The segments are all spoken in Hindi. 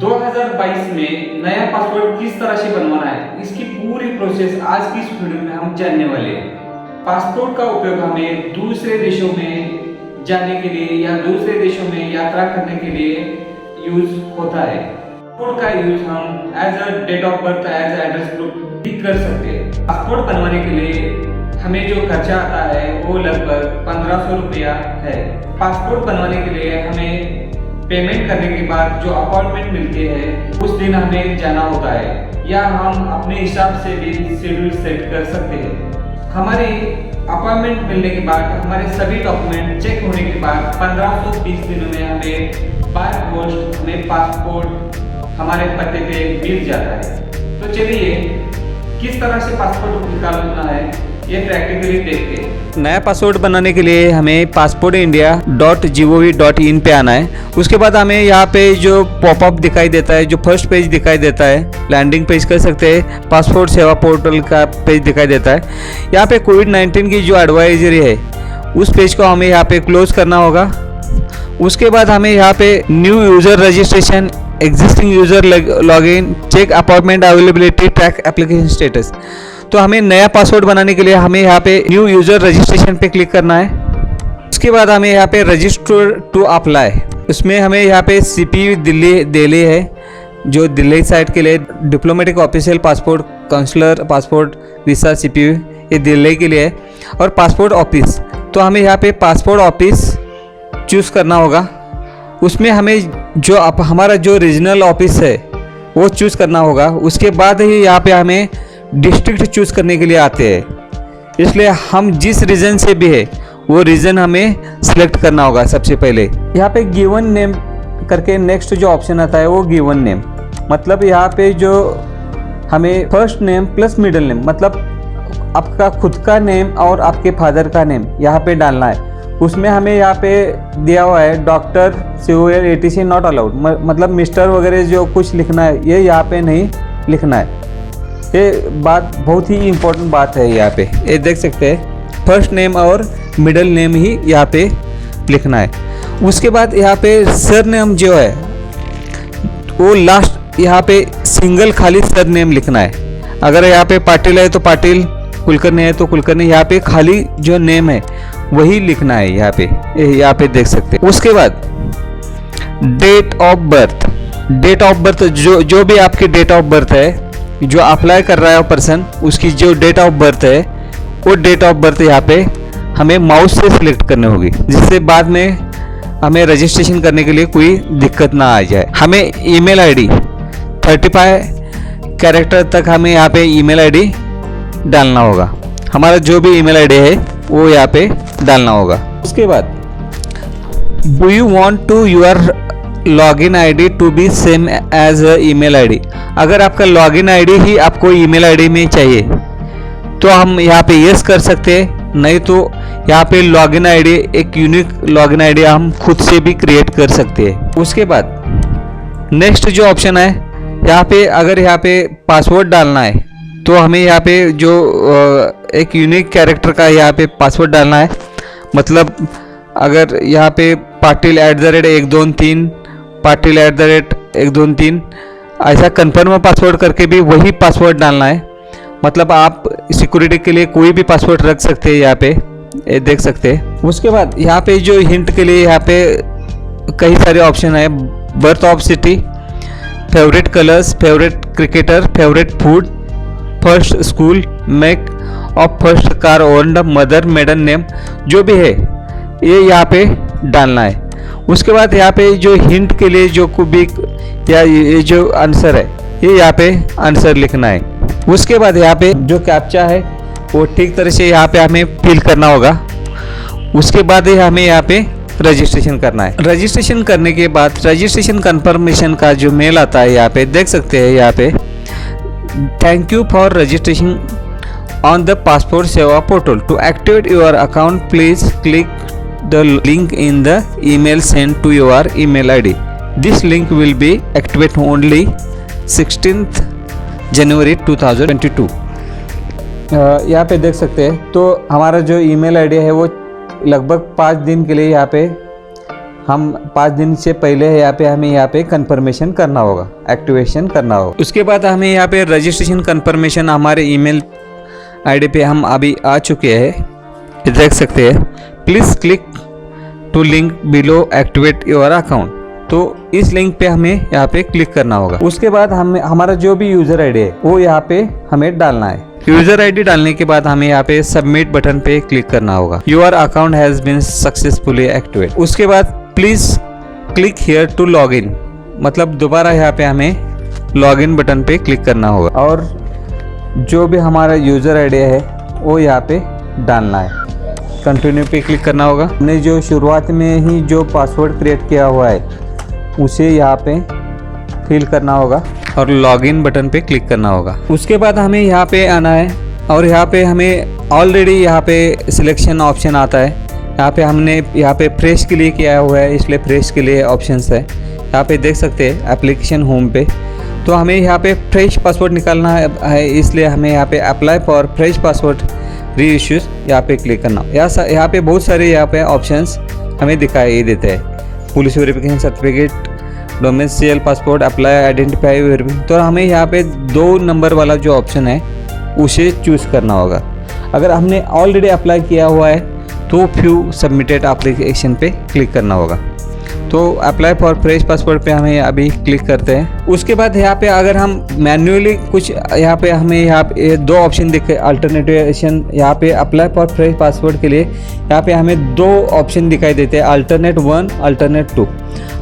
2022 में नया पासवर्ड किस तरह से बनवाना है, इसकी पूरी प्रोसेस आज की इस वीडियो में हम जानने वाले हैं। पासपोर्ट का उपयोग हमें दूसरे देशों में जाने के लिए या दूसरे देशों में यात्रा करने के लिए यूज होता है। पासपोर्ट का यूज हम as a date of birth, as address proof भी कर सकते हैं। पासपोर्ट बनवाने के लिए हमें जो खर्चा आता है वो लगभग 1500 रुपया है। पासपोर्ट बनवाने के लिए हमें पेमेंट करने के बाद जो अपॉइंटमेंट मिलती है उस दिन हमें जाना होता है, या हम अपने हिसाब से भी शेड्यूल सेट कर सकते हैं। हमारी अपॉइंटमेंट मिलने के बाद हमारे सभी डॉक्यूमेंट चेक होने के बाद 1520 दिनों में हमें बाय पोस्ट हमें पासपोर्ट हमारे पते पे मिल जाता है। तो चलिए किस तरह से पासपोर्ट निकालना है ये प्रैक्टिकली देखते हैं। नया पासवर्ड बनाने के लिए हमें passportindia.gov.in पे आना है। उसके बाद हमें यहाँ पे जो पॉपअप दिखाई देता है, जो फर्स्ट पेज दिखाई देता है, लैंडिंग पेज कर सकते हैं, पासपोर्ट सेवा पोर्टल का पेज दिखाई देता है। यहाँ पे कोविड-19 की जो एडवाइजरी है उस पेज को हमें यहाँ पे क्लोज करना होगा। उसके बाद हमें यहाँ पे new user registration, existing user login, check appointment availability, track application status. तो हमें नया पासवर्ड बनाने के लिए हमें यहाँ पे न्यू यूज़र रजिस्ट्रेशन पे क्लिक करना है। उसके बाद हमें यहाँ पे रजिस्टर टू अप्लाई, उसमें हमें यहाँ पे CPU दिल्ली है, जो दिल्ली साइट के लिए diplomatic official passport, consular passport, visa CPU ये दिल्ली के लिए है। और पासपोर्ट ऑफिस, तो हमें यहाँ पे पासपोर्ट ऑफिस चूज़ करना होगा। उसमें हमें जो हमारा जो रीजनल ऑफिस है वो चूज़ करना होगा। उसके बाद ही यहाँ पे हमें डिस्ट्रिक्ट चूज़ करने के लिए आते हैं, इसलिए हम जिस रीजन से भी है वो रीजन हमें सिलेक्ट करना होगा। सबसे पहले यहाँ पे गिवन नेम करके नेक्स्ट जो ऑप्शन आता है वो गिवन नेम, मतलब यहाँ पे जो हमें first name plus middle name, मतलब आपका खुद का नेम और आपके फादर का नेम यहाँ पे डालना है। उसमें हमें यहाँ पे दिया हुआ है doctor COL etc not allowed, मतलब मिस्टर वगैरह जो कुछ लिखना है ये यहाँ पे नहीं लिखना है। ये बात बहुत ही इम्पोर्टेंट बात है। यहाँ पे ये देख सकते हैं फर्स्ट नेम और मिडिल नेम ही यहाँ पे लिखना है। उसके बाद यहाँ पे सर नेम जो है वो लास्ट यहाँ पे सिंगल खाली सर नेम लिखना है। अगर यहाँ पे पाटिल है तो पाटिल, कुलकर्णी है तो कुलकर्णी, यहाँ पे खाली जो नेम है वही लिखना है। यहाँ पे देख सकते हैं। उसके बाद date of birth, date of birth जो भी आपकी डेट ऑफ बर्थ है, जो अप्लाई कर रहा है पर्सन, उसकी जो डेट ऑफ बर्थ है वो डेट ऑफ बर्थ यहाँ पे हमें माउस से सिलेक्ट करनी होगी, जिससे बाद में हमें रजिस्ट्रेशन करने के लिए कोई दिक्कत ना आ जाए। हमें ईमेल आईडी 35 कैरेक्टर तक हमें यहाँ पे ईमेल आईडी डालना होगा। हमारा जो भी ईमेल आईडी है वो यहाँ पे डालना होगा। उसके बाद do you want to your login ID to be same as email ID, अगर आपका लॉगिन आईडी ही आपको ईमेल आईडी में चाहिए तो हम यहाँ पे यस कर सकते हैं, नहीं तो यहाँ पे लॉगिन आईडी एक यूनिक लॉगिन आईडी हम खुद से भी क्रिएट कर सकते हैं। उसके बाद नेक्स्ट जो ऑप्शन है यहाँ पे, अगर यहाँ पे पासवर्ड डालना है तो हमें यहाँ पे जो एक यूनिक कैरेक्टर का यहाँ पे पासवर्ड डालना है। मतलब अगर यहाँ पे पाटिल @123, पाटिल @123 ऐसा कन्फर्म पासवर्ड करके भी वही पासवर्ड डालना है। मतलब आप सिक्योरिटी के लिए कोई भी पासवर्ड रख सकते हैं, यहाँ पे ये देख सकते हैं। उसके बाद यहाँ पे जो हिंट के लिए यहाँ पे कई सारे ऑप्शन है। Birth of city, favourite colours, favourite cricketer, favourite food, first school, make of first car owned, mother, maiden name, जो भी है ये यहाँ पे डालना है। उसके बाद यहाँ पे जो हिंट के लिए जो कुबिक या ये जो आंसर है ये यहाँ पे आंसर लिखना है। उसके बाद यहाँ पे जो कैप्चा है वो ठीक तरह से यहाँ पे हमें फिल करना होगा। उसके बाद ही हमें यहाँ पे रजिस्ट्रेशन करना है। रजिस्ट्रेशन करने के बाद रजिस्ट्रेशन कंफर्मेशन का जो मेल आता है यहाँ पे देख सकते हैं। यहाँ पे thank you for registration on the passport Seva portal, to activate your account please click the link in the email sent to your email ID. This link will be activate only 16th January 2022। यहाँ पे देख सकते हैं। तो हमारा जो ईमेल आईडी है वो लगभग 5 दिन के लिए यहाँ पे हम 5 दिन से पहले हमें यहाँ पे कंफर्मेशन करना होगा, एक्टिवेशन करना होगा। उसके बाद हमें यहाँ पे रजिस्ट्रेशन कंफर्मेशन हमारे ईमेल आईडी पे हम अभी आ चुके हैं, ये देख सकते हैं। Please click to link below activate your account. तो इस लिंक पे हमें यहाँ पे क्लिक करना होगा। उसके बाद हमारा जो भी यूज़र आईडी है वो यहाँ पे हमें डालना है। यूज़र आईडी डालने के बाद हमें यहाँ पे सबमिट बटन पे क्लिक करना होगा। Your account has been successfully activate. उसके बाद please click here to log in, मतलब दोबारा यहाँ पे हमें लॉग इन बटन पे क्लिक करना होगा और जो भी हमारा यूज़र आईडी है वो यहाँ पे डालना है। कंटिन्यू पे क्लिक करना होगा। हमने जो शुरुआत में ही जो पासवर्ड क्रिएट किया हुआ है उसे यहाँ पे फिल करना होगा और लॉगिन बटन पे क्लिक करना होगा। उसके बाद हमें यहाँ पे आना है और यहाँ पे हमें ऑलरेडी यहाँ पे सिलेक्शन ऑप्शन आता है। यहाँ पे हमने यहाँ पे फ्रेश के लिए किया हुआ है, इसलिए फ्रेश के लिए ऑप्शंस है। यहाँ पे देख सकते हैं एप्लीकेशन होम पे। तो हमें यहाँ पे फ्रेश पासवर्ड निकालना है, इसलिए हमें यहाँ पे अप्लाई फॉर फ्रेश पासवर्ड री इश्यूज यहाँ पे क्लिक करना। यहाँ पे बहुत सारे यहाँ पे ऑप्शंस हमें दिखाई देते हैं। Police verification certificate, domicile passport, apply identify verification. तो हमें यहाँ पे 2 नंबर वाला जो ऑप्शन है उसे चूज़ करना होगा। अगर हमने ऑलरेडी अप्लाई किया हुआ है तो फ्यू सबमिटेड एप्लीकेशन पे क्लिक करना होगा। तो अप्लाई फॉर फ्रेश पासपोर्ट पे हमें अभी क्लिक करते हैं। उसके बाद यहाँ पे अगर हम मैन्युअली कुछ यहाँ पे हमें यहाँ पे 2 ऑप्शन दिखे, अल्टरनेटिवेशन। यहाँ पे अप्लाई फॉर फ्रेश पासपोर्ट के लिए यहाँ पे हमें 2 ऑप्शन दिखाई देते हैं, अल्टरनेट 1, अल्टरनेट 2।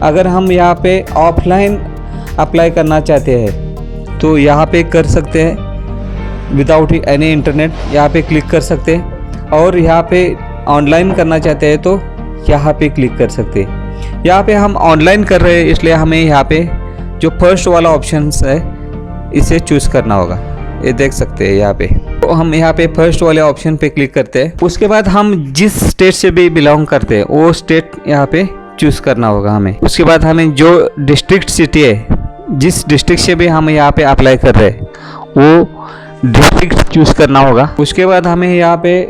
अगर हम यहाँ पे ऑफलाइन अप्लाई करना चाहते हैं तो यहाँ पे कर सकते हैं विदाउट एनी इंटरनेट, यहाँ पे क्लिक कर सकते हैं। और यहाँ पे ऑनलाइन करना चाहते हैं तो यहाँ पे क्लिक कर सकते हैं। यहाँ पे हम ऑनलाइन कर रहे हैं इसलिए हमें यहाँ पे जो फर्स्ट वाला ऑप्शन है इसे चूज़ करना होगा, ये देख सकते हैं यहाँ पे। तो हम यहाँ पे फर्स्ट वाले ऑप्शन पे क्लिक करते हैं। उसके बाद हम जिस स्टेट से भी बिलोंग करते हैं वो स्टेट यहाँ पे चूज़ करना होगा हमें। उसके बाद हमें जो डिस्ट्रिक्ट सिटी है, जिस डिस्ट्रिक्ट से भी हम यहाँ पे अप्लाई कर रहे हैं वो डिस्ट्रिक्ट चूज़ करना होगा। उसके बाद हमें यहाँ पे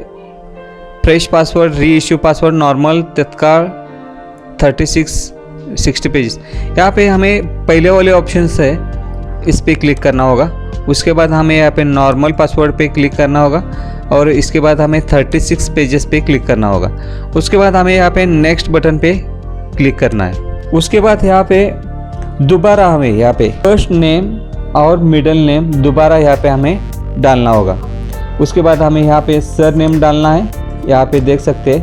फ्रेश पासवर्ड, री इश्यू पासवर्ड, नॉर्मल, तत्काल 36-60 पेजेस, यहाँ पे हमें पहले वाले ऑप्शंस है इस पे क्लिक करना होगा। उसके बाद हमें यहाँ पे नॉर्मल पासवर्ड पे क्लिक करना होगा और इसके बाद हमें 36 पेजेस पे क्लिक करना होगा। उसके बाद हमें यहाँ पे नेक्स्ट बटन पे क्लिक करना है। उसके बाद यहाँ पे दोबारा हमें यहाँ पे फर्स्ट नेम और मिडिल नेम दोबारा यहाँ पे हमें डालना होगा। उसके बाद हमें यहाँ पे सर नेम डालना है, यहाँ पे देख सकते हैं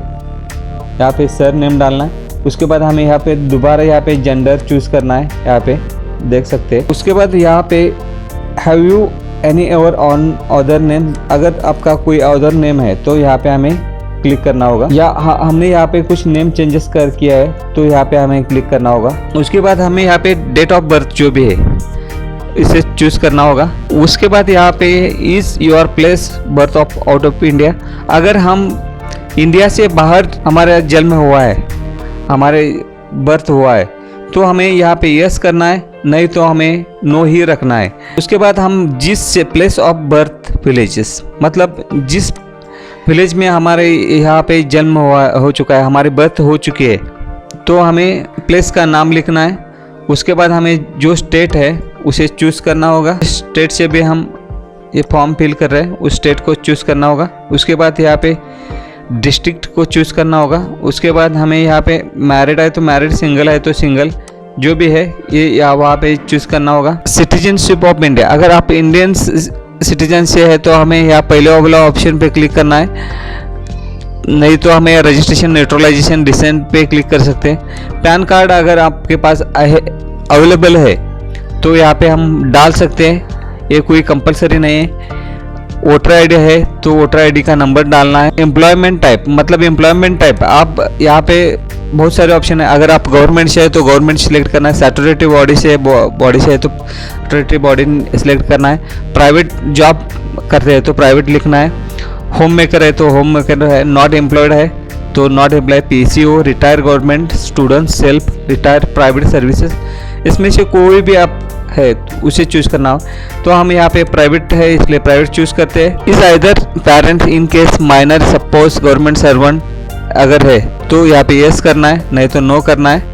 यहाँ पे सर नेम डालना है। उसके बाद हमें यहाँ पे दोबारा यहाँ पे जेंडर चूज़ करना है, यहाँ पे देख सकते हैं। उसके बाद यहाँ पे have you any on other name, अगर आपका कोई अदर नेम है तो यहाँ पे हमें क्लिक करना होगा। या हमने यहाँ पे कुछ नेम चेंजेस किया है तो यहाँ पे हमें क्लिक करना होगा। उसके बाद हमें यहाँ पे डेट ऑफ बर्थ जो भी है इसे चूज़ करना होगा। उसके बाद यहाँ पे is your place birth of out of India, अगर हम इंडिया से बाहर हमारा जन्म हुआ है, हमारे बर्थ हुआ है तो हमें यहाँ पे यस करना है, नहीं तो हमें नो ही रखना है। उसके बाद हम जिस प्लेस ऑफ बर्थ विलेजेस, मतलब जिस विलेज में हमारे यहाँ पे जन्म हो चुका है, हमारी बर्थ हो चुकी है, तो हमें प्लेस का नाम लिखना है। उसके बाद हमें जो स्टेट है उसे चूज़ करना होगा। स्टेट से भी हम ये फॉर्म फिल कर रहे हैं उस स्टेट को चूज़ करना होगा। उसके बाद यहाँ पे डिस्ट्रिक्ट को चूज़ करना होगा। उसके बाद हमें यहाँ पे मैरिड है तो मैरिड, सिंगल है तो सिंगल, जो भी है ये यहाँ वहाँ पे चूज़ करना होगा। सिटीजनशिप ऑफ इंडिया, अगर आप इंडियन सिटीजन से है तो हमें यहाँ पहले वाला ऑप्शन पे क्लिक करना है, नहीं तो हमें रजिस्ट्रेशन, नेचुरलाइजेशन, डिसेंट पे क्लिक कर सकते हैं। पैन कार्ड अगर आपके पास अवेलेबल है तो यहाँ पे हम डाल सकते हैं, ये कोई कंपलसरी नहीं है। वोटर आईडी है तो वोटर आईडी का नंबर डालना है। एम्प्लॉयमेंट टाइप, मतलब एम्प्लॉयमेंट टाइप आप यहाँ पे बहुत सारे ऑप्शन है। अगर आप गवर्नमेंट से है तो गवर्नमेंट सिलेक्ट करना है, स्टैट्यूटरी बॉडी से है तो स्टैट्यूटरी बॉडी सिलेक्ट करना है, प्राइवेट जॉब करते हैं तो प्राइवेट लिखना है, होम मेकर है तो होम मेकर है, नॉट एम्प्लॉयड है तो not employ, PCO, retire government, student, self retire, private services, इसमें से कोई भी आप है तो उसे चूज़ करना हो। तो हम यहाँ पे प्राइवेट है इसलिए प्राइवेट चूज़ करते हैं। Is either parent in case minor, suppose government servant अगर है तो यहाँ पे यस करना है, नहीं तो नो करना है।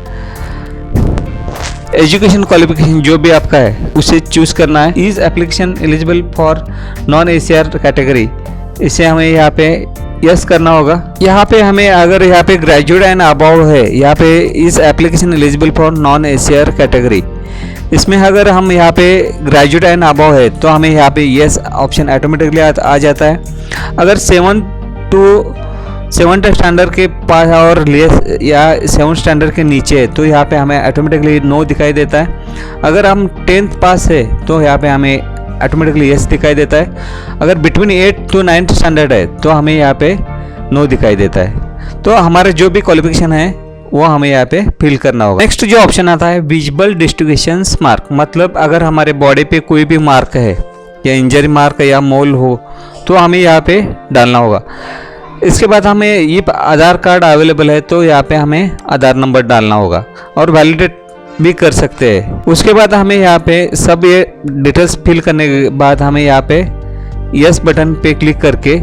एजुकेशन क्वालिफिकेशन जो भी आपका है उसे चूज करना है। Is application eligible for non ACR category, इसे हमें यहाँ पे यस करना होगा। यहाँ पे हमें अगर यहाँ पे ग्रेजुएट एंड अबव है, यहाँ पे is application eligible for non ACR category, इसमें अगर हम यहाँ पे ग्रेजुएट एंड अबव है तो हमें यहाँ पे यस ऑप्शन ऑटोमेटिकली आ जाता है। अगर 7th स्टैंडर्ड के पास और या 7th स्टैंडर्ड के नीचे है तो यहाँ पे हमें ऑटोमेटिकली नो दिखाई देता है। अगर हम 10th पास है तो यहाँ पे हमें ऑटोमेटिकली यस दिखाई देता है। अगर between 8th to 9th standard है तो हमें यहाँ पे नो दिखाई देता है। तो हमारे जो भी क्वालिफिकेशन है वो हमें यहाँ पे फिल करना होगा। नेक्स्ट जो ऑप्शन आता है विजिबल डिस्ट्रीब्यूशन मार्क, मतलब अगर हमारे बॉडी पे कोई भी मार्क है या इंजरी मार्क या मोल हो तो हमें यहाँ पे डालना होगा। इसके बाद हमें ये आधार कार्ड अवेलेबल है तो यहाँ पे हमें आधार नंबर डालना होगा और वैलिडेट भी कर सकते हैं। उसके बाद हमें यहाँ पे सब ये डिटेल्स फिल करने के बाद हमें यहाँ पे यस बटन पे क्लिक करके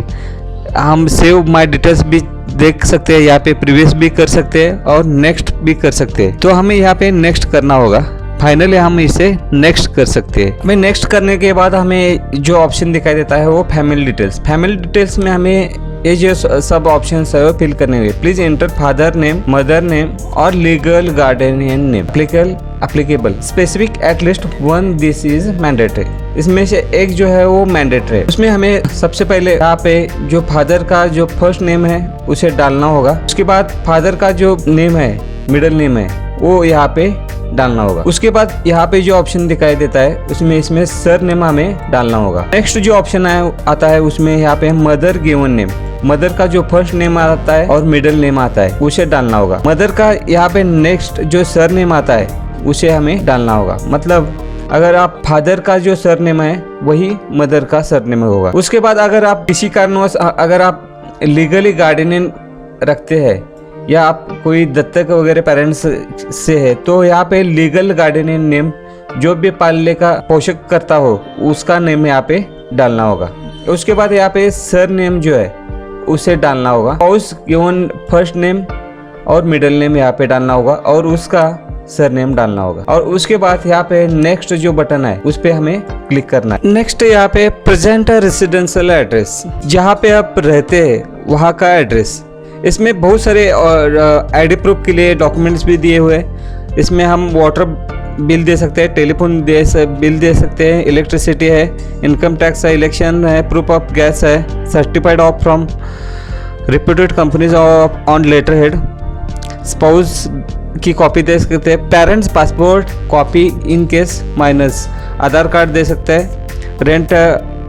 हम सेव माय डिटेल्स भी देख सकते हैं, यहाँ पे प्रीवियस भी कर सकते हैं और नेक्स्ट भी कर सकते हैं। तो हमें यहाँ पे नेक्स्ट करना होगा। फाइनली हम इसे नेक्स्ट कर सकते हैं। हमें नेक्स्ट करने के बाद हमें जो ऑप्शन दिखाई देता है वो फैमिली डिटेल्स। फैमिली डिटेल्स में हमें ये जो सब ऑप्शन है वो फिल करने होंगे। Please enter father name, mother name और legal guardian name applicable specific at least one, this is mandatory. इसमें से एक जो है वो मैंडेटरी है। उसमें हमें सबसे पहले यहाँ पे जो फादर का जो फर्स्ट नेम है उसे डालना होगा। उसके बाद फादर का जो नेम है, मिडिल नेम है, वो यहाँ पे डालना होगा। उसके बाद यहाँ पे जो ऑप्शन दिखाई देता है उसमें इसमें सर नेम हमें डालना होगा। नेक्स्ट जो ऑप्शन आता है उसमें यहाँ पे मदर गिवन नेम, मदर का जो फर्स्ट नेम आता है और मिडिल नेम आता है उसे डालना होगा। मदर का यहाँ पे नेक्स्ट जो सर नेम आता है उसे हमें डालना होगा। मतलब अगर आप फादर का जो सर नेम है वही मदर का सर नेम होगा। उसके बाद अगर आप किसी कारणवश अगर आप लीगली गार्डियन रखते हैं या आप कोई दत्तक वगैरह पेरेंट्स से है तो यहाँ पे लीगल गार्डियन नेम जो भी पालने का पोषक करता हो उसका नेम यहाँ पे डालना होगा। उसके बाद यहाँ पे सर नेम जो है उसे डालना होगा। हाउस गिवन फर्स्ट नेम और मिडिल नेम यहाँ पे डालना होगा और उसका सर नेम डालना होगा। और उसके बाद यहाँ पे नेक्स्ट जो बटन है उस पे हमें क्लिक करना है। नेक्स्ट यहाँ पे प्रेजेंट रेसिडेंशियल एड्रेस, जहाँ पे आप रहते हैं वहाँ का एड्रेस। इसमें बहुत सारे आईडी प्रूफ के लिए डॉक्यूमेंट्स भी दिए हुए हैं। इसमें हम वाटर बिल दे सकते हैं, टेलीफोन बिल दे सकते हैं, इलेक्ट्रिसिटी है, इनकम टैक्स है, इलेक्शन है, प्रूफ ऑफ गैस है, certified of from reputed companies on letter head, spouse की कॉपी दे सकते हैं, parents passport copy in case minors, Aadhaar card दे सकते हैं, रेंट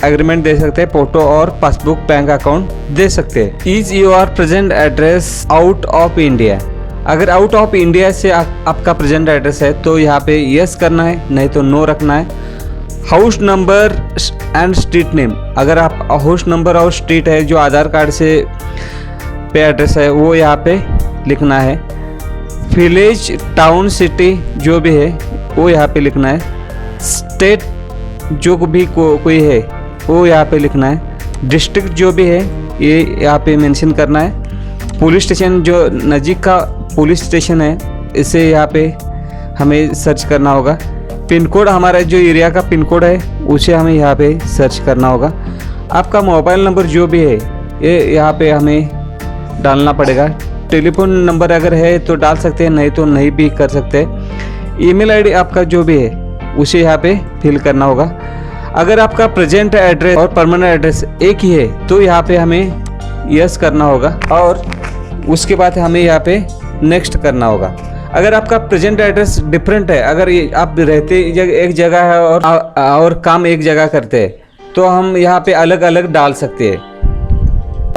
एग्रीमेंट दे सकते हैं, फोटो और पासबुक बैंक अकाउंट दे सकते हैं। Is your present address out of India, अगर आउट ऑफ इंडिया से आपका प्रेजेंट एड्रेस है तो यहाँ पे यस करना है, नहीं तो नो रखना है। House number and street name, अगर आप हाउस नंबर और स्ट्रीट है जो आधार कार्ड से पे एड्रेस है वो यहाँ पे लिखना है। विलेज टाउन सिटी जो भी है वो यहाँ पे लिखना है। स्टेट जो भी कोई है वो यहाँ पे लिखना है। डिस्ट्रिक्ट जो भी है ये यहाँ पे मेंशन करना है। पुलिस स्टेशन जो नज़दीक का पुलिस स्टेशन है इसे यहाँ पे हमें सर्च करना होगा। पिन कोड, हमारा जो एरिया का पिन कोड है उसे हमें यहाँ पे सर्च करना होगा। आपका मोबाइल नंबर जो भी है ये यहाँ पे हमें डालना पड़ेगा। टेलीफोन नंबर अगर है तो डाल सकते हैं, नहीं तो नहीं भी कर सकते। ईमेल आईडी आपका जो भी है उसे यहाँ पे फिल करना होगा। अगर आपका प्रेजेंट एड्रेस और परमानेंट एड्रेस एक ही है तो यहाँ पे हमें यस करना होगा और उसके बाद हमें यहाँ पे नेक्स्ट करना होगा। अगर आपका प्रेजेंट एड्रेस डिफरेंट है, अगर आप रहते एक जगह है और काम एक जगह करते हैं तो हम यहाँ पे अलग अलग डाल सकते हैं।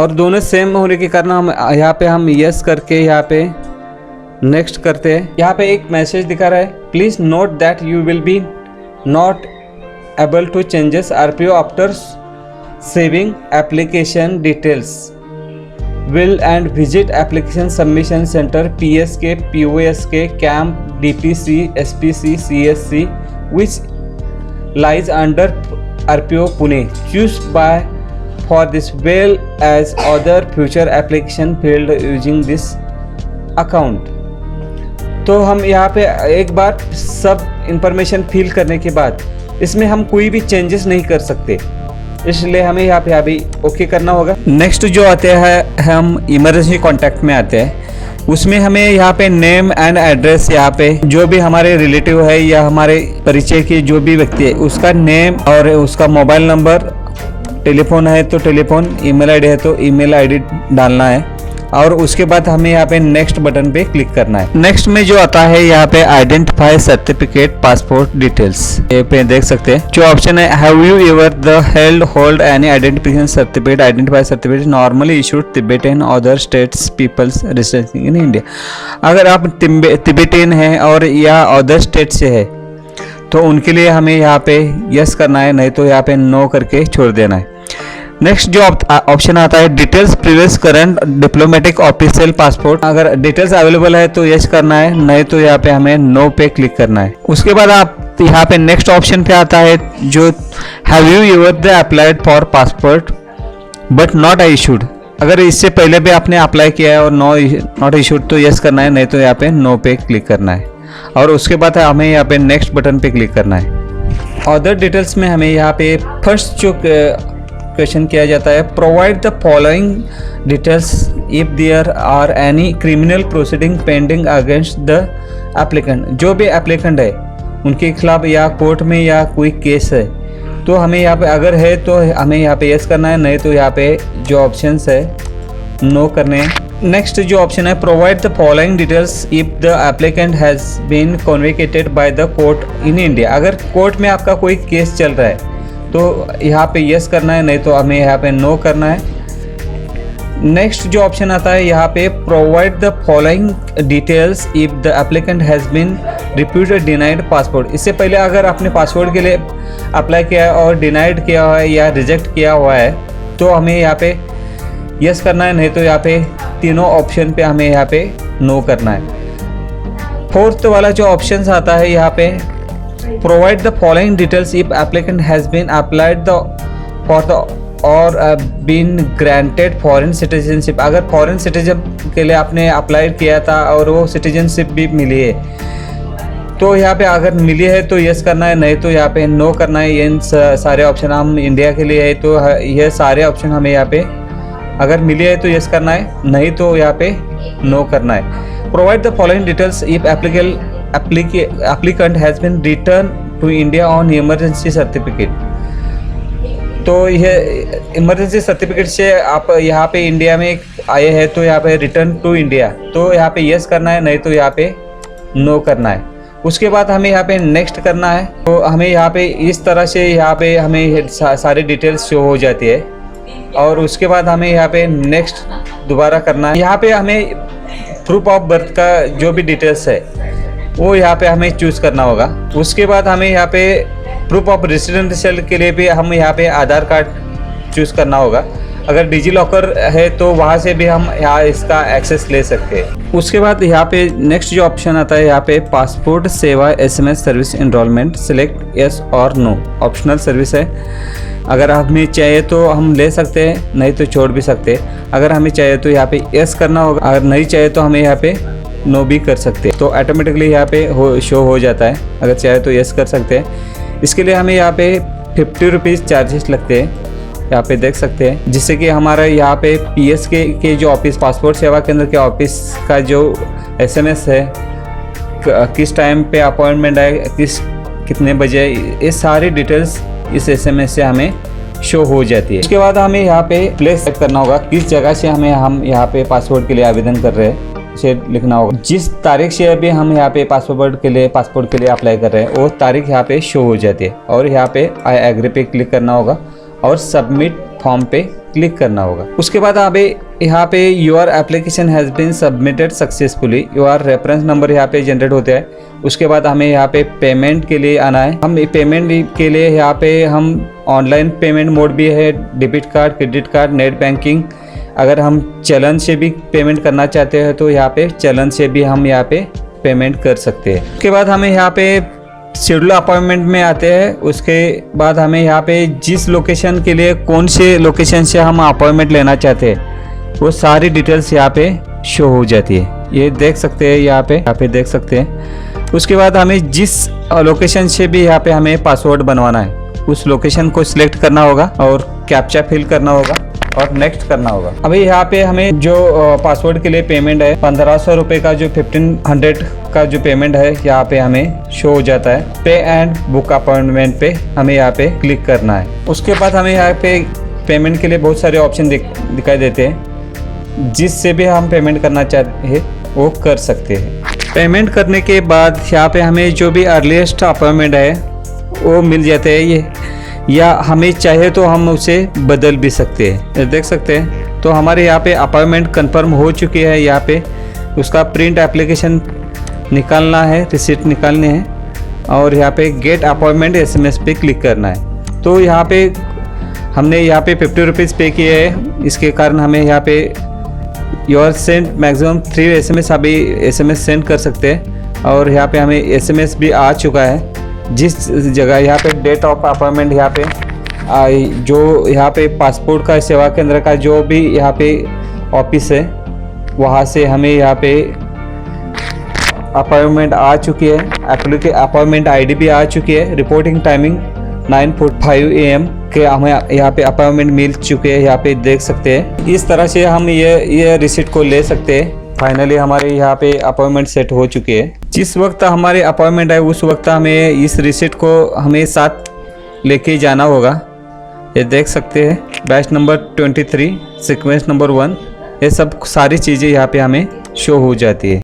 और दोनों सेम होने के कारण हम यहाँ पे यस करके यहाँ पे नेक्स्ट करते हैं। यहाँ पे एक मैसेज दिखा रहा है, please note that you will be not able to changes RPO after saving application details will and visit application submission center PSK, POSK, CAMP, DPC, SPC, CSC which lies under RPO Pune. Choose by for this well as other future application field using this account। तो हम यहाँ पे एक बार सब इंफॉर्मेशन फिल करने के बाद इसमें हम कोई भी चेंजेस नहीं कर सकते, इसलिए हमें यहाँ पे अभी ओके करना होगा। नेक्स्ट जो आते हैं हम इमरजेंसी कॉन्टैक्ट में आते हैं, उसमें हमें यहाँ पे नेम एंड एड्रेस, यहाँ पे जो भी हमारे रिलेटिव है या हमारे परिचय के जो भी व्यक्ति है उसका नेम और उसका मोबाइल नंबर, टेलीफोन है तो टेलीफोन, ईमेल आईडी है तो ईमेल आईडी डालना है और उसके बाद हमें यहाँ पे नेक्स्ट बटन पे क्लिक करना है। नेक्स्ट में जो आता है यहाँ पे आइडेंटिफाई सर्टिफिकेट पासपोर्ट डिटेल्स, ये पे देख सकते हैं जो ऑप्शन है have you ever the held hold any identification certificate identify certificate normally issued Tibetan other states peoples residencing in India. अगर आप तिब्बतन हैं और या अदर स्टेट से है तो उनके लिए हमें यहाँ पे यस करना है, नहीं तो यहाँ पे नो करके छोड़ देना है। नेक्स्ट जो ऑप्शन आता है details previous current diplomatic official passport, अगर डिटेल्स अवेलेबल है तो यस करना है, नहीं तो यहाँ पे हमें नो पे क्लिक करना है। उसके बाद आप यहाँ पे नेक्स्ट ऑप्शन पे आता है जो have you ever the applied for passport but not issued, अगर इससे पहले भी आपने अप्लाई किया है और नॉट इशूड तो यस करना है, नहीं तो यहाँ पे नो पे क्लिक करना है और उसके बाद हमें यहाँ पे नेक्स्ट बटन पे क्लिक करना है। अदर डिटेल्स में हमें यहाँ पे फर्स्ट जो क्वेश्चन किया जाता है provide the following details if there are any criminal proceeding pending against the applicant, जो भी एप्लीकेंट है उनके खिलाफ या कोर्ट में या कोई केस है तो हमें यहाँ पे अगर है तो हमें यहाँ पे यस करना है, नहीं तो यहाँ पे जो ऑप्शंस है नो करने हैं। नेक्स्ट जो ऑप्शन है provide the following details if the applicant has been convicted by the court in India, अगर कोर्ट में आपका कोई केस चल रहा है तो यहाँ पे यस करना है, नहीं तो हमें यहाँ पे नो करना है। नेक्स्ट जो ऑप्शन आता है यहाँ पे provide the following details if the applicant has been refused denied passport, इससे पहले अगर आपने पासपोर्ट के लिए अप्लाई किया है और डिनाइड किया हुआ है या रिजेक्ट किया हुआ है तो हमें यहाँ पे यस करना है, नहीं तो यहाँ पे तीनों ऑप्शन पे हमें यहाँ पे नो करना है। फोर्थ वाला जो ऑप्शन आता है यहाँ पे provide the following details if applicant has been applied the for the or been granted foreign citizenship, अगर फॉरेन सिटीजन के लिए आपने अप्लाई किया था और वो सिटीजनशिप भी मिली है तो यहाँ पे अगर मिली है तो यस करना है, नहीं तो यहाँ पे नो करना है। ये सारे ऑप्शन हम इंडिया के लिए है तो ये सारे ऑप्शन हमें यहाँ पे अगर मिली है तो यस करना है, नहीं तो यहाँ पे नो करना है। Provide the following details if applicant has been returned to India on emergency certificate, तो यह इमरजेंसी सर्टिफिकेट से आप यहाँ पे इंडिया में आए हैं तो यहाँ पे रिटर्न टू इंडिया तो यहाँ पे यस करना है, नहीं तो यहाँ पे नो करना है। उसके बाद हमें यहाँ पे नेक्स्ट करना है, तो हमें यहाँ पे इस तरह से यहाँ पे हमें सारी डिटेल्स शो हो जाती है और उसके बाद हमें यहाँ पे नेक्स्ट दोबारा करना है। यहाँ पे हमें प्रूफ ऑफ बर्थ का जो भी डिटेल्स है वो यहाँ पे हमें चूज़ करना होगा। उसके बाद हमें यहाँ पे प्रूफ ऑफ रेसिडेंशियल के लिए भी हम यहाँ पे आधार कार्ड चूज़ करना होगा। अगर डिजी लॉकर है तो वहाँ से भी हम यहाँ इसका एक्सेस ले सकते हैं। उसके बाद यहाँ पे नेक्स्ट जो ऑप्शन आता है यहाँ पे पासपोर्ट सेवा SMS service enrolment, select yes और नो, ऑप्शनल सर्विस है। अगर हमें चाहिए तो हम ले सकते हैं, नहीं तो छोड़ भी सकते हैं। अगर हमें चाहिए तो यहाँ पे यस करना होगा, अगर नहीं चाहिए तो हमें यहाँ पे नो भी कर सकते हैं। तो ऑटोमेटिकली यहाँ पे शो हो जाता है, अगर चाहे तो यस कर सकते हैं। इसके लिए हमें यहाँ पे 50 रुपीज़ चार्जेस लगते हैं, यहाँ पे देख सकते हैं, जिससे कि हमारा यहाँ पे पीएस के जो ऑफिस पासपोर्ट सेवा केंद्र के ऑफिस का जो एसएमएस है, किस टाइम पे अपॉइंटमेंट है, कितने बजे, ये सारी डिटेल्स इस एसएमएस से हमें शो हो जाती है। उसके बाद हमें यहाँ पे प्लेस सेट करना होगा, किस जगह से हम यहाँ पे पासपोर्ट के लिए आवेदन कर रहे हैं से लिखना होगा। जिस तारीख से अभी हम यहाँ पे पासपोर्ट के लिए अप्लाई कर रहे हैं वो तारीख यहाँ पे शो हो जाती है और यहाँ पे आई एग्री पे क्लिक करना होगा और सबमिट फॉर्म पे क्लिक करना होगा। उसके बाद अभी यहाँ पे your application has been submitted successfully, your reference number यहाँ पे जनरेट होता है। उसके बाद हमें यहाँ पे पेमेंट के लिए आना है। हम पेमेंट के लिए यहाँ पे हम ऑनलाइन पेमेंट मोड भी है, debit card, credit card, net banking. अगर हम चलन से भी पेमेंट करना चाहते हैं तो यहाँ पे चलन से भी हम यहाँ पे पेमेंट कर सकते हैं। उसके बाद हमें यहाँ पे शेड्यूल अपॉइंटमेंट में आते हैं, उसके बाद हमें यहाँ पे जिस लोकेशन के लिए कौन से लोकेशन से हम अपॉइंटमेंट लेना चाहते हैं वो सारी डिटेल्स यहाँ पे शो हो जाती है। ये देख सकते हैं, यहाँ पे देख सकते हैं। उसके बाद हमें जिस लोकेशन से भी यहाँ पे हमें पासवर्ड बनवाना है उस लोकेशन को सिलेक्ट करना होगा और कैप्चा फिल करना होगा और नेक्स्ट करना होगा। अभी यहाँ पे हमें जो पासवर्ड के लिए पेमेंट है 1500 रुपये का, जो 1500 का जो पेमेंट है यहाँ पे हमें शो हो जाता है। पे एंड बुक अपॉइंटमेंट पे हमें यहाँ पे क्लिक करना है। उसके बाद हमें यहाँ पे पेमेंट के लिए बहुत सारे ऑप्शन दिखाई देते हैं, जिससे भी हम पेमेंट करना चाहते हैं वो कर सकते हैं। पेमेंट करने के बाद यहाँ पे हमें जो भी अर्लीस्ट अपॉइंटमेंट है वो मिल जाते हैं ये, या हमें चाहे तो हम उसे बदल भी सकते हैं। ये देख सकते हैं। तो हमारे यहाँ पे अपॉइंटमेंट कंफर्म हो चुकी है। यहाँ पे उसका प्रिंट एप्लीकेशन निकालना है, रिसीट निकालने हैं और यहाँ पे गेट अपॉइंटमेंट SMS पे क्लिक करना है। तो यहाँ पे हमने यहाँ पे 50 रुपीज़ पे किए हैं, इसके कारण हमें यहाँ पे योर सेंड मैक्सिमम 3 SMS अभी SMS सेंड कर सकते हैं। और यहाँ पे हमें SMS भी आ चुका है। जिस जगह यहाँ पे डेट ऑफ अपॉइंटमेंट यहाँ पे जो यहाँ पे पासपोर्ट का सेवा केंद्र का जो भी यहाँ पे ऑफिस है वहाँ से हमें यहाँ पे अपॉइंटमेंट आ चुकी है। अपॉइंटमेंट ID भी आ चुकी है। रिपोर्टिंग टाइमिंग 9:45 AM के हमें यहाँ पे अपॉइंटमेंट मिल चुके हैं। यहाँ पे देख सकते हैं। इस तरह से हम ये रिसीट को ले सकते हैं। फाइनली हमारे यहाँ पे अपॉइंटमेंट सेट हो चुके हैं। जिस वक्त हमारे अपॉइंटमेंट है उस वक्त हमें इस रिसीट को हमें साथ लेके जाना होगा। ये देख सकते हैं, बैच नंबर 23, सीक्वेंस नंबर 1, ये सब सारी चीज़ें यहाँ पे हमें शो हो जाती है।